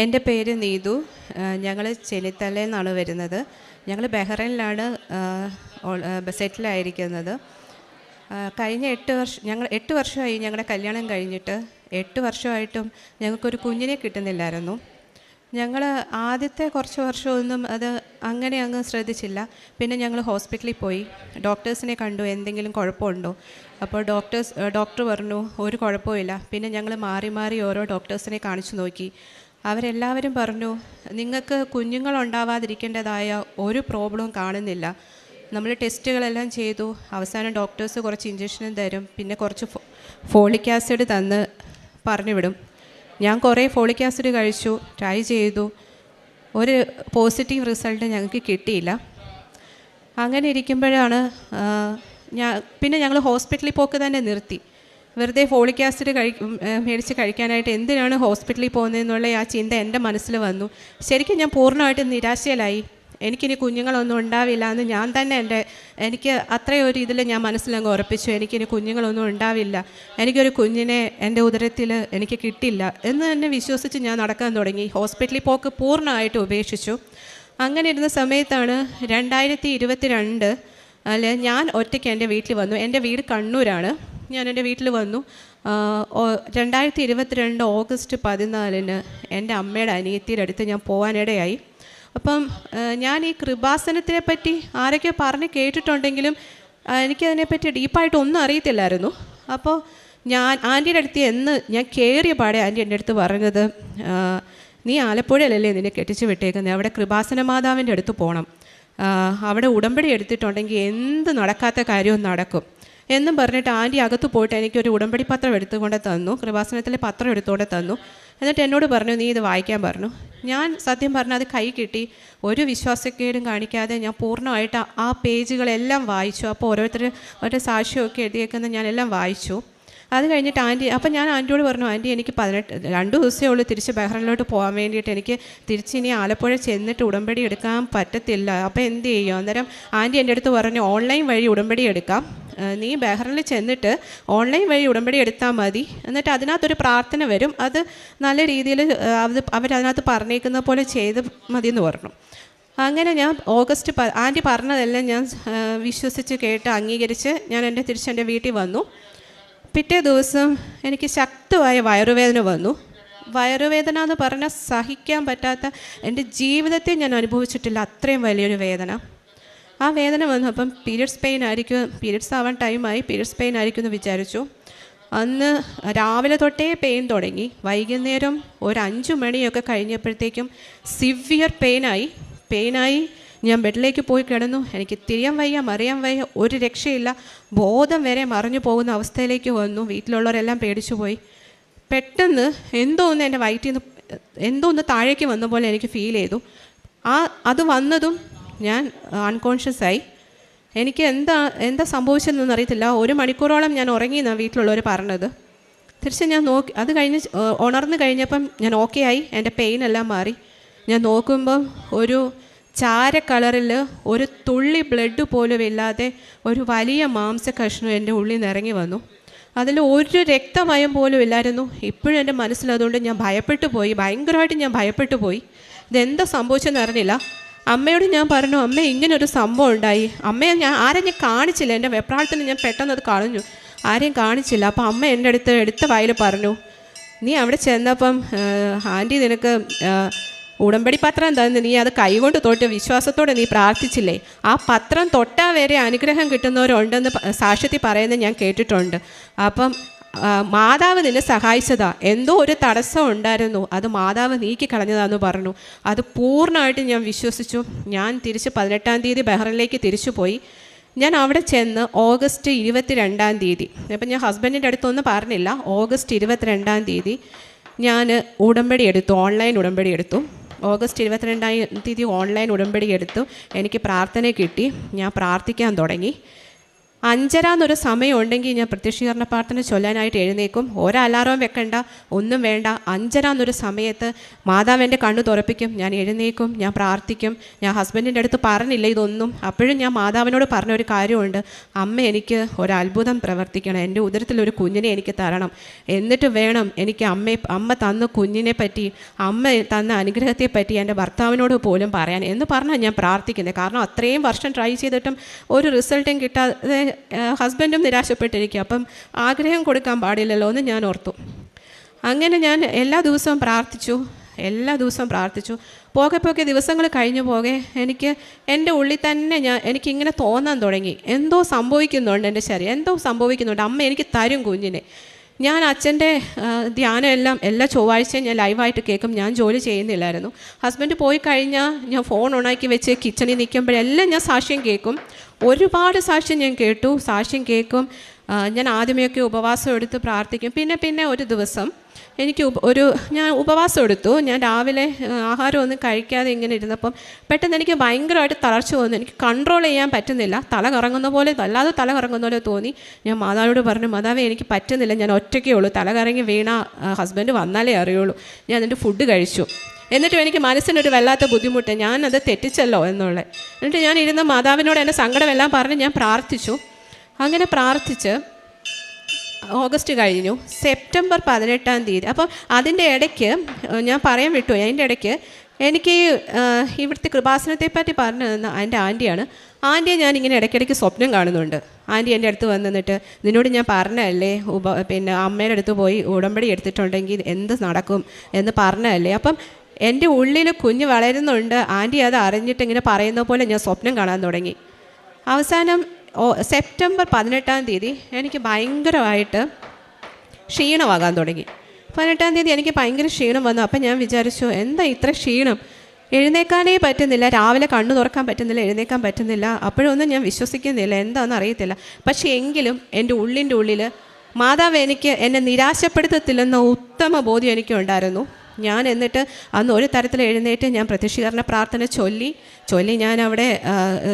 എൻ്റെ പേര് നീതു. ഞങ്ങൾ ചെന്നിത്തലയിൽ നിന്നാണ് വരുന്നത്. ഞങ്ങൾ ബഹ്റൈനിലാണ് സെറ്റിലായിരിക്കുന്നത്. കഴിഞ്ഞ 8 വർഷമായി ഞങ്ങളുടെ കല്യാണം കഴിഞ്ഞിട്ട്. 8 വർഷമായിട്ടും ഞങ്ങൾക്കൊരു കുഞ്ഞിനെ കിട്ടുന്നില്ലായിരുന്നു. ഞങ്ങൾ ആദ്യത്തെ കുറച്ച് വർഷമൊന്നും അത് അങ്ങനെ അങ്ങ് ശ്രദ്ധിച്ചില്ല. പിന്നെ ഞങ്ങൾ ഹോസ്പിറ്റലിൽ പോയി, ഡോക്ടേഴ്സിനെ കണ്ടു, എന്തെങ്കിലും കുഴപ്പമുണ്ടോ. അപ്പോൾ ഡോക്ടർ പറഞ്ഞു ഒരു കുഴപ്പമില്ല. പിന്നെ ഞങ്ങൾ മാറി മാറി ഓരോ ഡോക്ടേഴ്സിനെ കാണിച്ചു നോക്കി. അവരെല്ലാവരും പറഞ്ഞു നിങ്ങൾക്ക് കുഞ്ഞുങ്ങളുണ്ടാവാതിരിക്കേണ്ടതായ ഒരു പ്രോബ്ലവും കാണുന്നില്ല. നമ്മൾ ടെസ്റ്റുകളെല്ലാം ചെയ്തു. അവസാനം ഡോക്ടേഴ്സ് കുറച്ച് ഇഞ്ചക്ഷനും തരും, പിന്നെ കുറച്ച് ഫോളിക് ആസിഡ് തന്ന് പറഞ്ഞു വിടും. ഞാൻ കുറേ ഫോളിക് ആസിഡ് കഴിച്ചു, ട്രൈ ചെയ്തു. ഒരു പോസിറ്റീവ് റിസൾട്ട് ഞങ്ങൾക്ക് കിട്ടിയില്ല. അങ്ങനെ ഇരിക്കുമ്പോഴാണ് പിന്നെ ഞങ്ങൾ ഹോസ്പിറ്റലിൽ പോക്ക് തന്നെ നിർത്തി. വെറുതെ ഫോളിക് ആസിഡ് മേടിച്ച് കഴിക്കാനായിട്ട് എന്തിനാണ് ഹോസ്പിറ്റലിൽ പോകുന്നതെന്നുള്ള ആ ചിന്ത എൻ്റെ മനസ്സിൽ വന്നു. ശരിക്കും ഞാൻ പൂർണ്ണമായിട്ട് നിരാശയിലായി. എനിക്കിനി കുഞ്ഞുങ്ങളൊന്നും ഉണ്ടാവില്ല എന്ന് ഞാൻ തന്നെ എനിക്ക് അത്രയൊരു ഇതിൽ ഞാൻ മനസ്സിലങ്ങ് ഉറപ്പിച്ചു. എനിക്കിനി കുഞ്ഞുങ്ങളൊന്നും ഉണ്ടാവില്ല, എനിക്കൊരു കുഞ്ഞിനെ എൻ്റെ ഉദരത്തിൽ എനിക്ക് കിട്ടില്ല എന്ന് തന്നെ വിശ്വസിച്ച് ഞാൻ നടക്കാൻ തുടങ്ങി. ഹോസ്പിറ്റലിൽ പോക്ക് പൂർണ്ണമായിട്ട് ഉപേക്ഷിച്ചു. അങ്ങനെ ഇരുന്ന സമയത്താണ് 2022 ഞാൻ ഒറ്റയ്ക്ക് എൻ്റെ വീട്ടിൽ വന്നു. എൻ്റെ വീട് കണ്ണൂരാണ്. ഞാൻ എൻ്റെ വീട്ടിൽ വന്നു. 2022 ഓഗസ്റ്റ് 14 എൻ്റെ അമ്മയുടെ അനിയത്തിയുടെ അടുത്ത് ഞാൻ പോകാനിടയായി. അപ്പം ഞാൻ ഈ കൃപാസനത്തിനെ പറ്റി ആരൊക്കെ പറഞ്ഞ് കേട്ടിട്ടുണ്ടെങ്കിലും എനിക്കതിനെപ്പറ്റി ഡീപ്പായിട്ട് ഒന്നും അറിയത്തില്ലായിരുന്നു. അപ്പോൾ ഞാൻ ആൻറ്റിയുടെ അടുത്ത് ഞാൻ കയറിയ പാടെ ആൻറ്റി എൻ്റെ അടുത്ത് പറഞ്ഞത്, നീ ആലപ്പുഴയിലല്ലേ നിന്നെ കെട്ടിച്ച് വിട്ടേക്കുന്നത്, അവിടെ കൃപാസന മാതാവിൻ്റെ അടുത്ത് പോകണം, അവിടെ ഉടമ്പടി എടുത്തിട്ടുണ്ടെങ്കിൽ എന്ത് നടക്കാത്ത കാര്യവും നടക്കും എന്നും പറഞ്ഞിട്ട് ആൻറ്റി അകത്ത് പോയിട്ട് എനിക്കൊരു ഉടമ്പടി പത്രം എടുത്തുകൊണ്ട് തന്നു. കൃപാസനത്തിലെ പത്രം എടുത്തുകൊണ്ട് തന്നു. എന്നിട്ട് എന്നോട് പറഞ്ഞു നീ ഇത് വായിക്കാൻ പറഞ്ഞു. ഞാൻ സത്യം പറഞ്ഞാൽ അത് കൈ കിട്ടി, ഒരു വിശ്വാസക്കേടും കാണിക്കാതെ ഞാൻ പൂർണ്ണമായിട്ട് ആ പേജുകളെല്ലാം വായിച്ചു. അപ്പോൾ ഓരോ സാക്ഷ്യമൊക്കെ എഴുതിയേക്കുന്നത് ഞാനെല്ലാം വായിച്ചു. അത് കഴിഞ്ഞിട്ട് അപ്പം ഞാൻ ആൻറ്റിയോട് പറഞ്ഞു, ആൻറ്റി എനിക്ക് 2 ദിവസമേ ഉള്ളൂ തിരിച്ച് ബഹ്റൈനിലോട്ട് പോകാൻ വേണ്ടിയിട്ട്, എനിക്ക് തിരിച്ചിനി ആലപ്പുഴ ചെന്നിട്ട് ഉടമ്പടി എടുക്കാൻ പറ്റത്തില്ല, അപ്പോൾ എന്ത് ചെയ്യും? അന്നേരം ആൻറ്റി എൻ്റെ അടുത്ത് പറഞ്ഞു ഓൺലൈൻ വഴി ഉടമ്പടി എടുക്കാം, നീ ബഹ്റൈനിൽ ചെന്നിട്ട് ഓൺലൈൻ വഴി ഉടമ്പടി എടുത്താൽ മതി, എന്നിട്ട് അതിനകത്തൊരു പ്രാർത്ഥന വരും, അത് നല്ല രീതിയിൽ അവരതിനകത്ത് പറഞ്ഞേക്കുന്ന പോലെ ചെയ്ത് മതി എന്ന് പറഞ്ഞു. അങ്ങനെ ഞാൻ ആൻറ്റി പറഞ്ഞതെല്ലാം ഞാൻ വിശ്വസിച്ച് കേട്ട് അംഗീകരിച്ച് ഞാൻ തിരിച്ചെൻ്റെ വീട്ടിൽ വന്നു. പിറ്റേ ദിവസം എനിക്ക് ശക്തമായ വയറുവേദന വന്നു. വയറുവേദന എന്ന് പറഞ്ഞാൽ സഹിക്കാൻ പറ്റാത്ത, എൻ്റെ ജീവിതത്തിൽ ഞാൻ അനുഭവിച്ചിട്ടില്ല അത്രയും വലിയൊരു വേദന. ആ വേദന വന്നു. അപ്പം പീരിയഡ്സ് ആവാൻ ടൈമായി, പീരിയഡ്സ് പെയിൻ ആയിരിക്കും എന്ന് വിചാരിച്ചു. അന്ന് രാവിലെ തൊട്ടേ പെയിൻ തുടങ്ങി. വൈകുന്നേരം ഒരു 5 മണിയൊക്കെ കഴിഞ്ഞപ്പോഴത്തേക്കും സിവിയർ പെയിനായി ഞാൻ ബെഡിലേക്ക് പോയി കിടന്നു. എനിക്ക് തിരിയാൻ വയ്യ, മറിയാൻ വയ്യ, ഒരു രക്ഷയില്ല. ബോധം വരെ മറിഞ്ഞു പോകുന്ന അവസ്ഥയിലേക്ക് വന്നു. വീട്ടിലുള്ളവരെല്ലാം പേടിച്ചു പോയി. പെട്ടെന്ന് എൻ്റെ വയറ്റിൽ നിന്ന് താഴേക്ക് വന്ന പോലെ എനിക്ക് ഫീൽ ചെയ്തു. അത് വന്നതും ഞാൻ അൺകോൺഷ്യസ് ആയി. എനിക്ക് എന്താ സംഭവിച്ചതെന്നൊന്നും അറിയത്തില്ല. 1 മണിക്കൂറോളം ഞാൻ ഉറങ്ങിയെന്നാണ് വീട്ടിലുള്ളവർ പറഞ്ഞത്. തിരിച്ച് ഞാൻ നോക്കി, അത് കഴിഞ്ഞ് ഉണർന്നു കഴിഞ്ഞപ്പം ഞാൻ ഓക്കെ ആയി, എൻ്റെ പെയിനെല്ലാം മാറി. ഞാൻ നോക്കുമ്പം ഒരു ചാര കളറിൽ ഒരു തുള്ളി ബ്ലഡ് പോലും ഇല്ലാതെ ഒരു വലിയ മാംസകഷ്ണം എൻ്റെ ഉള്ളിൽ നിന്ന് ഇറങ്ങി വന്നു. അതിൽ ഒരു രക്തമയം പോലും ഇല്ലായിരുന്നു. ഇപ്പോഴും എൻ്റെ മനസ്സിലതുകൊണ്ട് ഞാൻ ഭയങ്കരമായിട്ട് ഞാൻ ഭയപ്പെട്ടു പോയി. ഇതെന്താ സംഭവിച്ചെന്ന് അറിഞ്ഞില്ല. അമ്മയോട് ഞാൻ പറഞ്ഞു, അമ്മ ഇങ്ങനൊരു സംഭവം ഉണ്ടായി. അമ്മയെ ആരെയും ഞാൻ കാണിച്ചില്ല, എൻ്റെ വെപ്രാളത്തിന് ഞാൻ പെട്ടെന്ന് അത് കളഞ്ഞു, ആരെയും കാണിച്ചില്ല. അപ്പോൾ അമ്മ എൻ്റെ അടുത്ത് എടുത്ത വായിൽ പറഞ്ഞു, നീ അവിടെ ചെന്നപ്പം ആൻറ്റി നിനക്ക് ഉടമ്പടി പത്രം തന്ന് നീ അത് കൈകൊണ്ട് തൊട്ട് വിശ്വാസത്തോടെ നീ പ്രാർത്ഥിച്ചില്ലേ, ആ പത്രം തൊട്ടാൽ വരെ അനുഗ്രഹം കിട്ടുന്നവരുണ്ടെന്ന് സാക്ഷ്യത്തിൽ പറയുന്നത് ഞാൻ കേട്ടിട്ടുണ്ട്. അപ്പം മാതാവ് നിന്നെ സഹായിച്ചതാ, എന്തോ ഒരു തടസ്സം ഉണ്ടായിരുന്നു, അത് മാതാവ് നീക്കി കളഞ്ഞതാന്ന് പറഞ്ഞു. അത് പൂർണ്ണമായിട്ട് ഞാൻ വിശ്വസിച്ചു. ഞാൻ തിരിച്ച് 18-ാം തീയതി ബഹ്റൈനിലേക്ക് തിരിച്ചു പോയി. ഞാൻ അവിടെ ചെന്ന് ഓഗസ്റ്റ് 22-ാം തീയതി, അപ്പം ഞാൻ ഹസ്ബൻഡിൻ്റെ അടുത്തൊന്നും പറഞ്ഞില്ല, ഓഗസ്റ്റ് 22-ാം തീയതി ഞാൻ ഉടമ്പടി എടുത്തു, ഓൺലൈൻ ഉടമ്പടി എടുത്തു. ഓഗസ്റ്റ് 22-ാം തീയതി ഓൺലൈൻ ഉടമ്പടി എടുത്തു. എനിക്ക് പ്രാർത്ഥന കിട്ടി, ഞാൻ പ്രാർത്ഥിക്കാൻ തുടങ്ങി. 5:30 എന്നൊരു സമയം ഉണ്ടെങ്കിൽ ഞാൻ പ്രത്യക്ഷീകരണ പ്രാർത്ഥന ചൊല്ലാനായിട്ട് എഴുന്നേക്കും. ഒരലാറവും വെക്കണ്ട, ഒന്നും വേണ്ട. 5:30 എന്നൊരു സമയത്ത് മാതാവ് എൻ്റെ കണ്ണ് തുറപ്പിക്കും. ഞാൻ എഴുന്നേക്കും, ഞാൻ പ്രാർത്ഥിക്കും. ഞാൻ ഹസ്ബൻഡിൻ്റെ അടുത്ത് പറഞ്ഞില്ല ഇതൊന്നും. അപ്പോഴും ഞാൻ മാതാവിനോട് പറഞ്ഞ ഒരു കാര്യമുണ്ട്, അമ്മ എനിക്ക് ഒരത്ഭുതം പ്രവർത്തിക്കണം, എൻ്റെ ഉദരത്തിലൊരു കുഞ്ഞിനെ എനിക്ക് തരണം, എന്നിട്ട് വേണം എനിക്ക് അമ്മ തന്ന കുഞ്ഞിനെ പറ്റി, അമ്മ തന്ന അനുഗ്രഹത്തെ പറ്റി എൻ്റെ ഭർത്താവിനോട് പോലും പറയാൻ എന്ന് പറഞ്ഞാൽ ഞാൻ പ്രാർത്ഥിക്കുന്നത്. കാരണം അത്രയും വർഷം ട്രൈ ചെയ്തിട്ടും ഒരു റിസൾട്ടും കിട്ടാതെ ഹസ്ബൻഡും നിരാശപ്പെട്ടിരിക്കുക. അപ്പം ആഗ്രഹം കൊടുക്കാൻ പാടില്ലല്ലോ എന്ന് ഞാൻ ഓർത്തു. അങ്ങനെ ഞാൻ എല്ലാ ദിവസവും പ്രാർത്ഥിച്ചു. പോകെ ദിവസങ്ങൾ കഴിഞ്ഞു പോകെ എനിക്ക് എൻ്റെ ഉള്ളിൽ തന്നെ എനിക്കിങ്ങനെ തോന്നാൻ തുടങ്ങി, എന്തോ സംഭവിക്കുന്നുണ്ട്, എൻ്റെ ശരീരം എന്തോ സംഭവിക്കുന്നുണ്ട്, അമ്മ എനിക്ക് തരും കുഞ്ഞിനെ. ഞാൻ അച്ഛൻ്റെ ധ്യാനം എല്ലാ ചൊവ്വാഴ്ചയും ഞാൻ ലൈവായിട്ട് കേൾക്കും. ഞാൻ ജോലി ചെയ്യുന്നില്ലായിരുന്നു. ഹസ്ബൻഡ് പോയി കഴിഞ്ഞാൽ ഞാൻ ഫോൺ ഓണാക്കി വെച്ച് കിച്ചണിൽ നിൽക്കുമ്പോഴെല്ലാം ഞാൻ സാക്ഷ്യം കേൾക്കും. ഒരുപാട് സാക്ഷ്യം ഞാൻ കേൾക്കും. ഞാൻ ആദ്യമേയൊക്കെ ഉപവാസം എടുത്ത് പ്രാർത്ഥിക്കും. പിന്നെ ഒരു ദിവസം ഞാൻ ഉപവാസം എടുത്തു. ഞാൻ രാവിലെ ആഹാരമൊന്നും കഴിക്കാതെ ഇങ്ങനെ ഇരുന്നപ്പം പെട്ടെന്ന് എനിക്ക് ഭയങ്കരമായിട്ട് തളർച്ച തോന്നി. എനിക്ക് കൺട്രോൾ ചെയ്യാൻ പറ്റുന്നില്ല. വല്ലാതെ തല കറങ്ങുന്ന പോലെ തോന്നി. ഞാൻ മാതാവിനോട് പറഞ്ഞു, മാതാവേ എനിക്ക് പറ്റുന്നില്ല, ഞാൻ ഒറ്റയ്ക്കേ ഉള്ളൂ, തല കറങ്ങി വീണ ഹസ്ബൻഡ് വന്നാലേ അറിയുള്ളൂ. ഞാൻ എന്നിട്ട് ഫുഡ് കഴിച്ചു. എന്നിട്ടും എനിക്ക് മനസ്സിനൊരു വല്ലാത്ത ബുദ്ധിമുട്ട്, ഞാനത് തെറ്റിച്ചല്ലോ എന്നുള്ളത്. എന്നിട്ട് ഞാൻ ഇരുന്ന മാതാവിനോട് എൻ്റെ സങ്കടമെല്ലാം പറഞ്ഞ് ഞാൻ പ്രാർത്ഥിച്ചു. അങ്ങനെ പ്രാർത്ഥിച്ച് ഓഗസ്റ്റ് കഴിഞ്ഞു. സെപ്റ്റംബർ 18-ാം തീയതി, അപ്പം അതിൻ്റെ ഇടയ്ക്ക് ഞാൻ പറയാൻ വിട്ടു, അതിൻ്റെ ഇടയ്ക്ക് എനിക്ക് ഇവിടുത്തെ കൃപാസനത്തെ പറ്റി പറഞ്ഞു തന്ന എൻ്റെ ആൻറ്റിയെ ഞാനിങ്ങനെ ഇടയ്ക്കിടയ്ക്ക് സ്വപ്നം കാണുന്നുണ്ട്. ആൻറ്റി എൻ്റെ അടുത്ത് വന്നിട്ട്, നിന്നോട് ഞാൻ പറഞ്ഞതല്ലേ പിന്നെ അമ്മയുടെ അടുത്ത് പോയി ഉടമ്പടി എടുത്തിട്ടുണ്ടെങ്കിൽ എന്ത് നടക്കും എന്ന് പറഞ്ഞതല്ലേ. അപ്പം എൻ്റെ ഉള്ളിൽ കുഞ്ഞ് വളരുന്നുണ്ട്. ആൻറ്റി അത് അറിഞ്ഞിട്ട് ഇങ്ങനെ പറയുന്ന പോലെ ഞാൻ സ്വപ്നം കാണാൻ തുടങ്ങി. അവസാനം സെപ്റ്റംബർ 18-ാം തീയതി എനിക്ക് ഭയങ്കരമായിട്ട് ക്ഷീണമാകാൻ തുടങ്ങി. 18-ാം തീയതി എനിക്ക് ഭയങ്കര ക്ഷീണം വന്നു. അപ്പം ഞാൻ വിചാരിച്ചു, എന്താ ഇത്ര ക്ഷീണം, എഴുന്നേക്കാനേ പറ്റുന്നില്ല, രാവിലെ കണ്ണു തുറക്കാൻ പറ്റുന്നില്ല, എഴുന്നേക്കാൻ പറ്റുന്നില്ല. അപ്പോഴൊന്നും ഞാൻ വിശ്വസിക്കുന്നില്ല, എന്താണെന്ന് അറിയത്തില്ല. പക്ഷേ എങ്കിലും എൻ്റെ ഉള്ളിൽ മാതാവ് എന്നെ നിരാശപ്പെടുത്തത്തില്ലെന്ന ഉത്തമ ബോധ്യം എനിക്കുണ്ടായിരുന്നു. ഞാൻ എന്നിട്ട് അന്ന് ഒരു തരത്തിൽ എഴുന്നേറ്റ് ഞാൻ പ്രത്യക്ഷീകരണ പ്രാർത്ഥന ചൊല്ലി ഞാൻ അവിടെ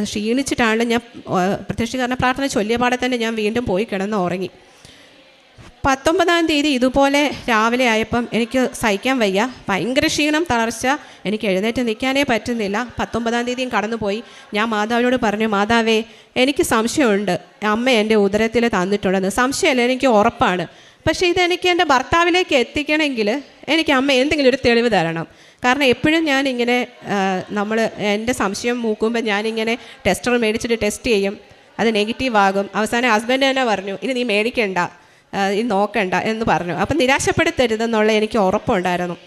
ക്ഷീണിച്ചിട്ടാണ് ഞാൻ പ്രത്യക്ഷീകരണ പ്രാർത്ഥന ചൊല്ലിയ പാടെ തന്നെ ഞാൻ വീണ്ടും പോയി കിടന്ന് ഉറങ്ങി. 19-ാം തീയതി ഇതുപോലെ രാവിലെ ആയപ്പം എനിക്ക് സഹിക്കാൻ വയ്യ, ഭയങ്കര ക്ഷീണം, തളർച്ച, എനിക്ക് എഴുന്നേറ്റ് നിൽക്കാനേ പറ്റുന്നില്ല. 19-ാം തീയതിയും കടന്നുപോയി. ഞാൻ മാതാവിനോട് പറഞ്ഞു, മാതാവേ എനിക്ക് സംശയമുണ്ട്, അമ്മ എൻ്റെ ഉദരത്തിൽ തന്നിട്ടുണ്ടെന്ന്. സംശയമല്ല, എനിക്ക് ഉറപ്പാണ്. പക്ഷേ ഇതെനിക്ക് എൻ്റെ ഭർത്താവിലേക്ക് എത്തിക്കണമെങ്കിൽ എനിക്ക് അമ്മ എന്തെങ്കിലും ഒരു തെളിവ് തരണം. കാരണം എപ്പോഴും ഞാനിങ്ങനെ എൻ്റെ സംശയം മൂക്കുമ്പോൾ ഞാനിങ്ങനെ ടെസ്റ്റർ മേടിച്ചിട്ട് ടെസ്റ്റ് ചെയ്യും, അത് നെഗറ്റീവ് ആകും. അവസാനം ഹസ്ബൻഡ് തന്നെ പറഞ്ഞു, ഇനി നീ മേടിക്കണ്ട, ഇത് നോക്കണ്ട എന്ന് പറഞ്ഞു. അപ്പം നിരാശപ്പെടുത്തരുതെന്നുള്ള എനിക്ക് ഉറപ്പുണ്ടായിരുന്നു.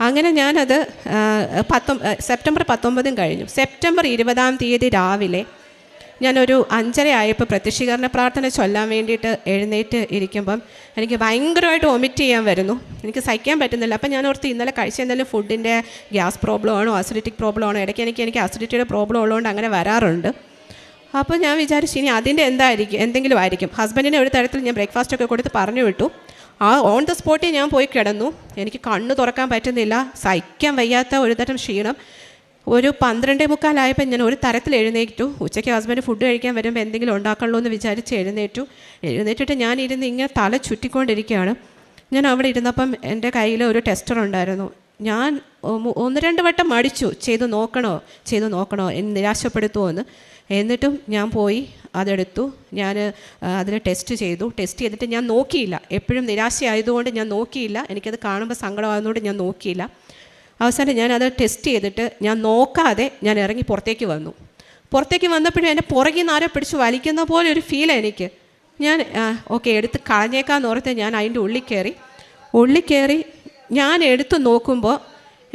അങ്ങനെ ഞാനത് സെപ്റ്റംബർ 19 കഴിഞ്ഞു. സെപ്റ്റംബർ 20-ാം തീയതി രാവിലെ ഞാനൊരു 5:30 ആയപ്പോൾ പ്രത്യക്ഷീകരണ പ്രാർത്ഥന ചൊല്ലാൻ വേണ്ടിയിട്ട് എഴുന്നേറ്റ് ഇരിക്കുമ്പം എനിക്ക് ഭയങ്കരമായിട്ട് വൊമിറ്റ് ചെയ്യാൻ വരുന്നു. എനിക്ക് സഹിക്കാൻ പറ്റുന്നില്ല. അപ്പം ഞാൻ ഓർത്ത് ഇന്നലെ കഴിച്ച എന്തെങ്കിലും ഫുഡിൻ്റെ ഗ്യാസ് പ്രോബ്ലം ആണോ, അസിഡിറ്റിക് പ്രോബ്ലം ആണോ. ഇടയ്ക്ക് എനിക്ക് അസിഡിറ്റിയുടെ പ്രോബ്ലം ഉള്ളതുകൊണ്ട് അങ്ങനെ വരാറുണ്ട്. അപ്പോൾ ഞാൻ വിചാരിച്ചു ഇനി അതിൻ്റെ എന്തെങ്കിലും ആയിരിക്കും. ഹസ്ബൻഡിനെ ഒരു തരത്തിൽ ഞാൻ ബ്രേക്ക്ഫാസ്റ്റൊക്കെ കൊടുത്ത് പറഞ്ഞു വിട്ടു. ഓൺ ദ സ്പോട്ടിൽ ഞാൻ പോയി കിടന്നു. എനിക്ക് കണ്ണ് തുറക്കാൻ പറ്റുന്നില്ല, സഹിക്കാൻ വയ്യാത്ത ഒരു തരം ക്ഷീണം. ഒരു 12:45 ആയപ്പോൾ ഞാൻ ഒരു തരത്തിൽ എഴുന്നേറ്റു. ഉച്ചയ്ക്ക് ഹസ്ബൻഡ് ഫുഡ് കഴിക്കാൻ വരുമ്പോൾ എന്തെങ്കിലും ഉണ്ടാക്കണമല്ലോ എന്ന് വിചാരിച്ച് എഴുന്നേറ്റിട്ട് ഞാൻ ഇരുന്ന് ഇങ്ങനെ തല ചുറ്റിക്കൊണ്ടിരിക്കുകയാണ്. ഞാൻ അവിടെ ഇരുന്നപ്പം എൻ്റെ കയ്യിൽ ഒരു ടെസ്റ്റർ ഉണ്ടായിരുന്നു. ഞാൻ 1-2 വട്ടം മടിച്ചു, ചെയ്തു നോക്കണോ എന്ന് നിരാശപ്പെടുത്തുമോ എന്ന്. എന്നിട്ടും ഞാൻ പോയി അതെടുത്തു. ഞാൻ അതിൽ ടെസ്റ്റ് ചെയ്തിട്ട് ഞാൻ നോക്കിയില്ല. എപ്പോഴും നിരാശയായതുകൊണ്ട് ഞാൻ നോക്കിയില്ല. എനിക്കത് കാണുമ്പോൾ സങ്കടമാകുന്നതുകൊണ്ട് ഞാൻ നോക്കിയില്ല. അവസാനം ഞാനത് ടെസ്റ്റ് ചെയ്തിട്ട് ഞാൻ നോക്കാതെ ഞാൻ ഇറങ്ങി പുറത്തേക്ക് വന്നപ്പോഴും എൻ്റെ പുറകിൽ നിന്ന് ആരോ പിടിച്ച് വലിക്കുന്ന പോലെ ഒരു ഫീലാണ് എനിക്ക്. ഞാൻ എടുത്ത് കളഞ്ഞേക്കാന്ന് ഓർത്ത് ഞാൻ അതിൻ്റെ ഉള്ളിൽ കയറി ഞാൻ എടുത്ത് നോക്കുമ്പോൾ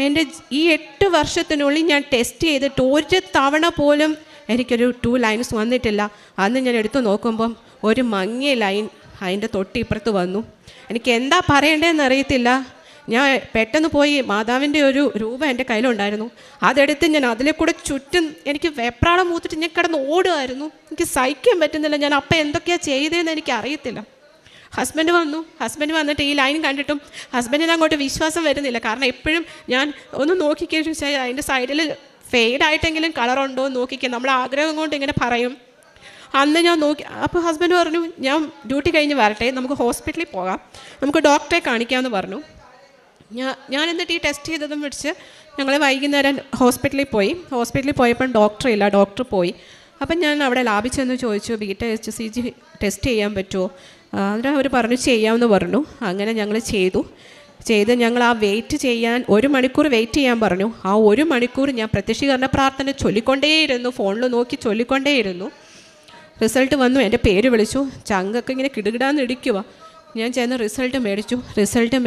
എൻ്റെ ഈ 8 വർഷത്തിനുള്ളിൽ ഞാൻ ടെസ്റ്റ് ചെയ്തിട്ട് ഒരു തവണ പോലും എനിക്കൊരു 2 ലൈൻസ് വന്നിട്ടില്ല. അന്ന് ഞാൻ എടുത്ത് നോക്കുമ്പം ഒരു മങ്ങിയ ലൈൻ അതിൻ്റെ തൊട്ടിപ്പുറത്ത് വന്നു. എനിക്ക് എന്താ പറയേണ്ടതെന്ന് അറിയത്തില്ല. ഞാൻ പെട്ടെന്ന് പോയി, മാതാവിൻ്റെ ഒരു രൂപം എൻ്റെ കയ്യിലുണ്ടായിരുന്നു, അതെടുത്ത് ഞാൻ അതിലെ കൂടെ ചുറ്റും എനിക്ക് വെപ്രാളം മൂത്തിട്ട് ഞാൻ കിടന്ന് ഓടുമായിരുന്നു. എനിക്ക് സഹിക്കാൻ പറ്റുന്നില്ല. ഞാൻ അപ്പം എന്തൊക്കെയാണ് ചെയ്തതെന്ന് എനിക്ക് അറിയത്തില്ല. ഹസ്ബൻഡ് വന്നിട്ട് ഈ ലൈൻ കണ്ടിട്ടും ഹസ്ബൻഡിന് അങ്ങോട്ട് വിശ്വാസം വരുന്നില്ല. കാരണം എപ്പോഴും ഞാൻ ഒന്ന് നോക്കിക്കഴിച്ചാൽ അതിൻ്റെ സൈഡിൽ ഫെയ്ഡായിട്ടെങ്കിലും കളറുണ്ടോ എന്ന് നോക്കിക്കുക. നമ്മൾ ആഗ്രഹം കൊണ്ട് ഇങ്ങനെ പറയും. അന്ന് ഞാൻ നോക്കി. അപ്പോൾ ഹസ്ബൻഡ് പറഞ്ഞു, ഞാൻ ഡ്യൂട്ടി കഴിഞ്ഞ് വരട്ടെ, നമുക്ക് ഹോസ്പിറ്റലിൽ പോകാം, നമുക്ക് ഡോക്ടറെ കാണിക്കാമെന്ന് പറഞ്ഞു. ഞാൻ എന്നിട്ട് ഈ ടെസ്റ്റ് ചെയ്തതും പിടിച്ച് ഞങ്ങൾ വൈകുന്നേരം ഹോസ്പിറ്റലിൽ പോയി. ഹോസ്പിറ്റലിൽ പോയപ്പോൾ ഡോക്ടറില്ല, ഡോക്ടർ പോയി. അപ്പം ഞാൻ അവിടെ ലാബിൽ ചെന്ന് ചോദിച്ചു, beta-HCG ടെസ്റ്റ് ചെയ്യാൻ പറ്റുമോ? അതിന് അവർ പറഞ്ഞു ചെയ്യാമെന്ന് പറഞ്ഞു. അങ്ങനെ ഞങ്ങൾ ചെയ്ത് ഞങ്ങൾ ആ വെയിറ്റ് ചെയ്യാൻ 1 മണിക്കൂർ വെയിറ്റ് ചെയ്യാൻ പറഞ്ഞു. ആ 1 മണിക്കൂർ ഞാൻ പ്രത്യക്ഷീകരണ പ്രാർത്ഥന ചൊല്ലിക്കൊണ്ടേയിരുന്നു, ഫോണിൽ നോക്കി ചൊല്ലിക്കൊണ്ടേയിരുന്നു. റിസൾട്ട് വന്നു, എൻ്റെ പേര് വിളിച്ചു, ചങ്കൊക്കെ ഇങ്ങനെ കിടുകിടാന്ന് ഇടിക്കുക. ഞാൻ ചെന്ന് റിസൾട്ട്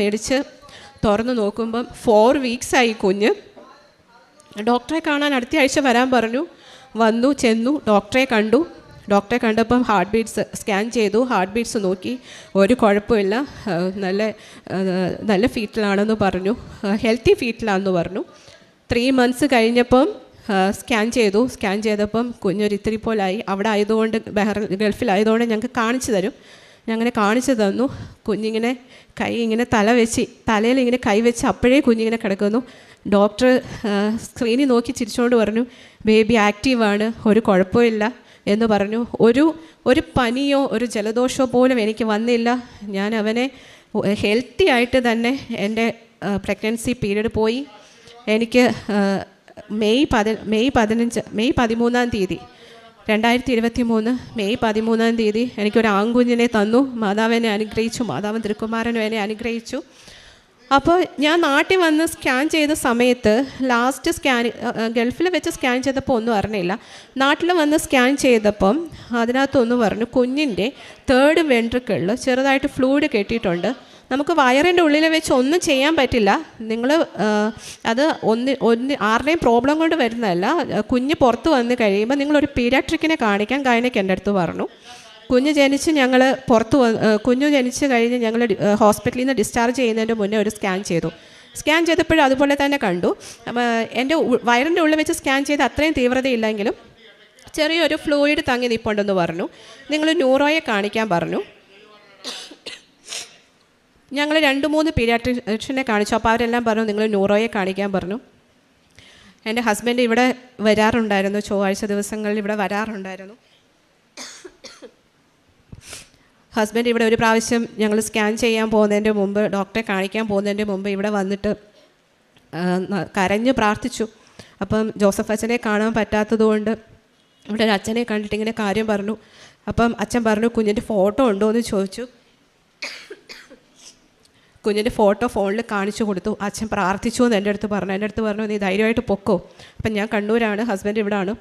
മേടിച്ച് തുറന്ന് നോക്കുമ്പം 4 വീക്സായി കുഞ്ഞ്. ഡോക്ടറെ കാണാൻ അടുത്ത ആഴ്ച വരാൻ പറഞ്ഞു. ചെന്നു ഡോക്ടറെ കണ്ടപ്പം ഹാർട്ട് ബീറ്റ്സ് സ്കാൻ ചെയ്തു, ഹാർട്ട് ബീറ്റ്സ് നോക്കി, ഒരു കുഴപ്പമില്ല, നല്ല ഫീറ്റിലാണെന്ന് പറഞ്ഞു, ഹെൽത്തി ഫീറ്റിലാണെന്ന് പറഞ്ഞു. 3 months കഴിഞ്ഞപ്പം സ്കാൻ ചെയ്തപ്പം കുഞ്ഞൊരു ഇത്തിരി പോലായി. അവിടെ ആയതുകൊണ്ട് ഗൾഫിലായതുകൊണ്ട് ഞങ്ങൾക്ക് കാണിച്ചു തരും. ഞങ്ങനെ കാണിച്ചു തന്നു. കുഞ്ഞിങ്ങനെ കൈ ഇങ്ങനെ തലയിൽ ഇങ്ങനെ കൈ വെച്ച് അപ്പോഴേ കുഞ്ഞിങ്ങനെ കിടക്കുന്നു. ഡോക്ടർ സ്ക്രീനിൽ നോക്കി ചിരിച്ചുകൊണ്ട് പറഞ്ഞു, ബേബി ആക്റ്റീവാണ്, ഒരു കുഴപ്പമില്ല എന്ന് പറഞ്ഞു. ഒരു പനിയോ ഒരു ജലദോഷമോ പോലും എനിക്ക് വന്നില്ല. ഞാൻ അവനെ ഹെൽത്തി ആയിട്ട് തന്നെ എൻ്റെ പ്രഗ്നൻസി പീരീഡ് പോയി. എനിക്ക് മെയ് 13-ാം തീയതി 2023 മെയ് 13-ാം തീയതി എനിക്കൊരു ആൺകുഞ്ഞിനെ തന്നു. മാതാവിനെ അനുഗ്രഹിച്ചു, മാതാവൻ തിരുക്കുമാരനും എന്നെ അനുഗ്രഹിച്ചു. അപ്പോൾ ഞാൻ നാട്ടിൽ വന്ന് സ്കാൻ ചെയ്ത സമയത്ത് ലാസ്റ്റ് ഗൾഫിൽ വെച്ച് സ്കാൻ ചെയ്തപ്പോൾ ഒന്നും അറിഞ്ഞില്ല. നാട്ടിൽ വന്ന് സ്കാൻ ചെയ്തപ്പം അതിനകത്തൊന്ന് പറഞ്ഞു, കുഞ്ഞിൻ്റെ 3rd വെൻട്രിക്കിളിൽ ചെറുതായിട്ട് ഫ്ലൂയിഡ് കെട്ടിയിട്ടുണ്ട്. നമുക്ക് വയറിൻ്റെ ഉള്ളിൽ വെച്ച് ഒന്നും ചെയ്യാൻ പറ്റില്ല. നിങ്ങൾ അത് ആരുടെയും പ്രോബ്ലം കൊണ്ട് വരുന്നതല്ല. കുഞ്ഞ് പുറത്ത് വന്ന് കഴിയുമ്പോൾ നിങ്ങളൊരു പീഡിയാട്രിക്കിനെ കാണിക്കാൻ ഗൈനക്ക് എൻ്റെ അടുത്ത് പറഞ്ഞു. കുഞ്ഞ് ജനിച്ച് കഴിഞ്ഞ് ഞങ്ങൾ ഹോസ്പിറ്റലിൽ നിന്ന് ഡിസ്ചാർജ് ചെയ്യുന്നതിൻ്റെ മുന്നേ ഒരു സ്കാൻ ചെയ്തപ്പോഴും അതുപോലെ തന്നെ കണ്ടു. എൻ്റെ വയറിൻ്റെ ഉള്ളിൽ വെച്ച് സ്കാൻ ചെയ്ത് അത്രയും തീവ്രതയില്ലെങ്കിലും ചെറിയൊരു ഫ്ലൂയിഡ് തങ്ങി നിൽപ്പുണ്ടെന്ന് പറഞ്ഞു. നിങ്ങൾ ന്യൂറോയെ കാണിക്കാൻ പറഞ്ഞു. ഞങ്ങൾ 2-3 പീഡിയാട്രിഷ്യനെ കാണിച്ചു. അപ്പോൾ അവരെല്ലാം പറഞ്ഞു നിങ്ങൾ ന്യൂറോയെ കാണിക്കാൻ പറഞ്ഞു. എൻ്റെ ഹസ്ബൻഡ് ഇവിടെ വരാറുണ്ടായിരുന്നു, ചൊവ്വാഴ്ച ദിവസങ്ങളിൽ ഇവിടെ വരാറുണ്ടായിരുന്നു. ഹസ്ബൻഡ് ഇവിടെ ഒരു പ്രാവശ്യം ഞങ്ങൾ സ്കാൻ ചെയ്യാൻ പോകുന്നതിൻ്റെ മുമ്പ്, ഡോക്ടറെ കാണിക്കാൻ പോകുന്നതിൻ്റെ മുമ്പ് ഇവിടെ വന്നിട്ട് കരഞ്ഞ് പ്രാർത്ഥിച്ചു. അപ്പം ജോസഫ് അച്ഛനെ കാണാൻ പറ്റാത്തതുകൊണ്ട് ഇവിടെ ഒരു അച്ഛനെ കണ്ടിട്ട് ഇങ്ങനെ കാര്യം പറഞ്ഞു. അപ്പം അച്ഛൻ പറഞ്ഞു, കുഞ്ഞിൻ്റെ ഫോട്ടോ ഉണ്ടോ എന്ന് ചോദിച്ചു. കുഞ്ഞിൻ്റെ ഫോട്ടോ ഫോണിൽ കാണിച്ചു കൊടുത്തു. അച്ഛൻ പ്രാർത്ഥിച്ചു എന്ന് എൻ്റെ അടുത്ത് പറഞ്ഞു, നീ ധൈര്യമായിട്ട് പൊക്കോ. അപ്പം ഞാൻ കണ്ണൂരാണ്, ഹസ്ബൻഡ് ഇവിടാണ്.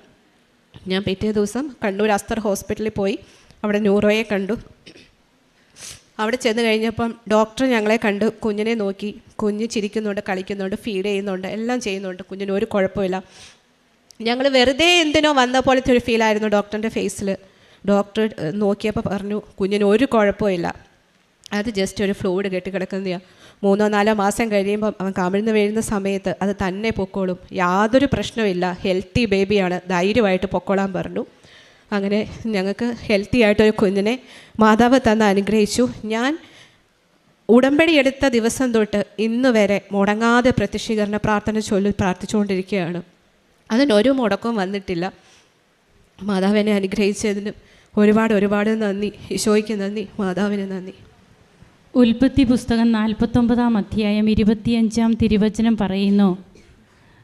ഞാൻ പിറ്റേ ദിവസം കണ്ണൂർ അസ്തർ ഹോസ്പിറ്റലിൽ പോയി അവിടെ ന്യൂറോയെ കണ്ടു. അവിടെ ചെന്ന് കഴിഞ്ഞപ്പം ഡോക്ടർ ഞങ്ങളെ കണ്ട് കുഞ്ഞിനെ നോക്കി. കുഞ്ഞ് ചിരിക്കുന്നുണ്ട്, കളിക്കുന്നുണ്ട്, ഫീഡ് ചെയ്യുന്നുണ്ട്, എല്ലാം ചെയ്യുന്നുണ്ട്. കുഞ്ഞിന് ഒരു കുഴപ്പമില്ല. ഞങ്ങൾ വെറുതെ എന്തിനോ വന്ന പോലത്തെ ഒരു ഫീലായിരുന്നു ഡോക്ടറിൻ്റെ ഫേസിൽ. ഡോക്ടർ നോക്കിയപ്പോൾ പറഞ്ഞു, കുഞ്ഞിന് ഒരു കുഴപ്പമില്ല, അത് ജസ്റ്റ് ഒരു ഫ്ലൂയിഡ് കെട്ടിക്കിടക്കുന്നതാണ്. 3-4 മാസം കഴിയുമ്പം അവൻ കമിഴ്ന്ന് വീഴുന്ന സമയത്ത് അത് തന്നെ പൊക്കോളും, യാതൊരു പ്രശ്നമില്ല, ഹെൽത്തി ബേബിയാണ്, ധൈര്യമായിട്ട് പൊക്കോളാൻ പറഞ്ഞു. അങ്ങനെ ഞങ്ങൾക്ക് ഹെൽത്തി ആയിട്ടൊരു കുഞ്ഞിനെ മാതാവ് തന്ന് അനുഗ്രഹിച്ചു. ഞാൻ ഉടമ്പടി എടുത്ത ദിവസം തൊട്ട് ഇന്ന് വരെ മുടങ്ങാതെ പ്രത്യക്ഷീകരണ പ്രാർത്ഥന പ്രാർത്ഥിച്ചുകൊണ്ടിരിക്കുകയാണ്. അതിനൊരു മുടക്കവും വന്നിട്ടില്ല. മാതാവിനെ അനുഗ്രഹിച്ചതിന് ഒരുപാട് നന്ദി. ഈശോയ്ക്ക് നന്ദി, മാതാവിന് നന്ദി. ഉൽപ്പത്തി പുസ്തകം 49-ാം അധ്യായം 25-ാം തിരുവചനം പറയുന്നു,